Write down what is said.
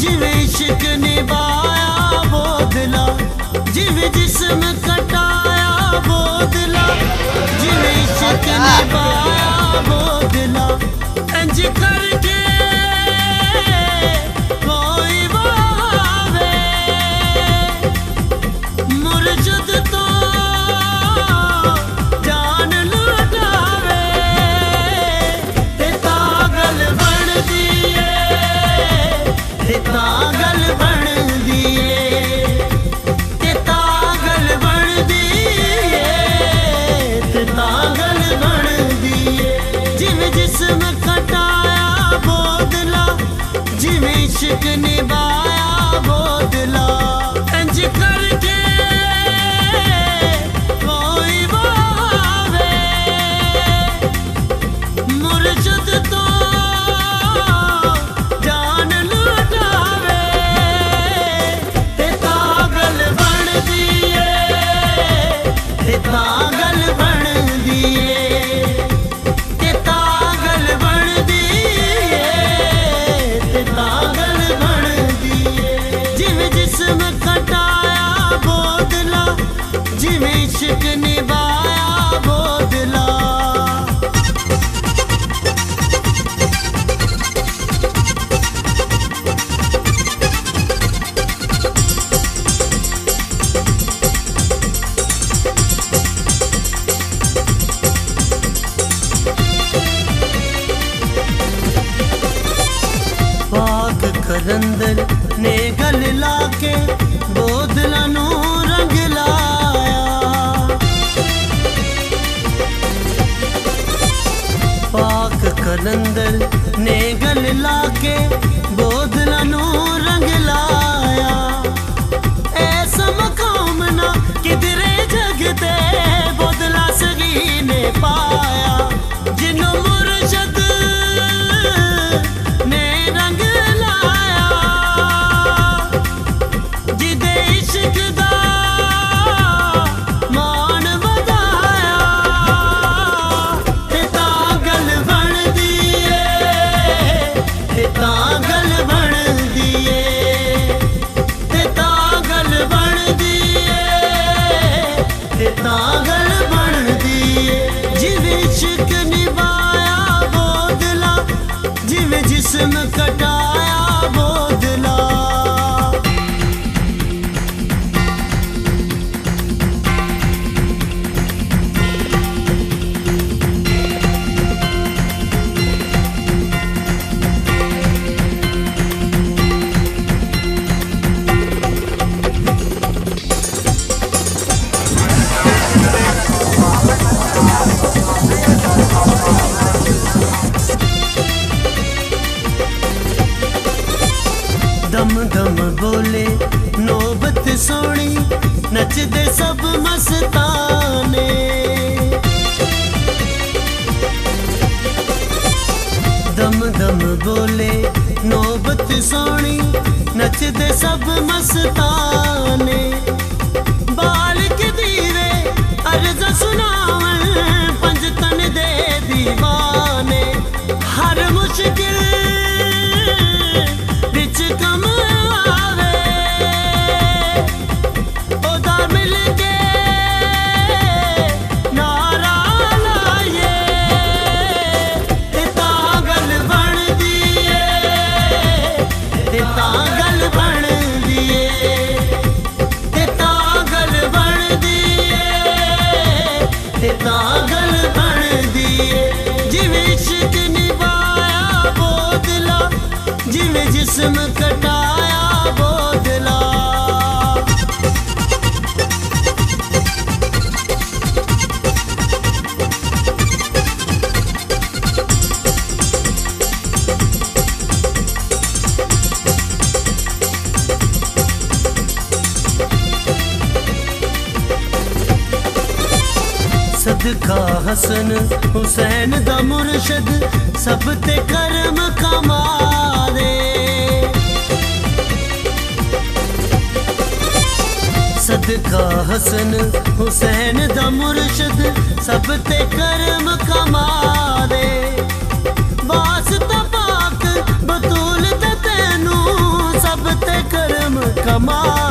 जिवें इश्क निभाया बोदला, जिवें जिस्म कटाया बोदला, जिवें इश्क निभाया बोदला, इंज करके कोई वावे मुरशद तो जान लुटावे, ते पागल बन दिए, ते पागल बन दिए, ते पागल बन दिए, ते पागल बन दिए, जिवें जिस्म कटाया बोदला, जिवें इश्क निभाया बोदला, इंज करके कोई वावे मुरशद तो जान लुटावे, ते पागल बन दिए, ते पागल बन दिए, ते पागल बन दिए, ते पागल बन दिए, जिवें जिस्म कटाया बोदला, जिवें इश्क निभाया बोदला। पाक कलंदर ने गल लाके बोदला नू रंग लाया, पाक कलंदर ने गल लाके बोदला नू रंग लाया, ऐसा मकाम ना किधरे जगते बोदला सगी ने पाया, जिन्हों मुरशद ने रंग लाया, जिदे इश्क दा मान वधाया, ते पागल बन दिए, ते पागल बन दिए, ते पागल बन दिए, ते पागल बन दिए, जिवें इश्क निभाया बोदला, जिवें जिस्म कटाया बोदला। दम दम बोले नौबत सोनी, नचदे सब मस्ताने, दम दम बोले नौबत सोनी, नचदे सब मस्ताने, बाल के दीवे अर्ज सुनावन पंजतन दे दीवाने, हर मुश्किल बिच कम आवे, ओदा मिल के नारा लाए, ते पागल बन दिए, ते पागल बन दिए, ते पागल बन दिए, ते पागल बन दिए, जिवें इश्क निभाया बोदला, जिवें जिस्म कटाया बोदला। सदका हसन हुसैन दा मुर्शद सब ते करम कमा दे, सदका हसन हुसैन दा मुर्शद सब ते करम कमा दे, वास्ता पाक बतूल ते तैनू कमाल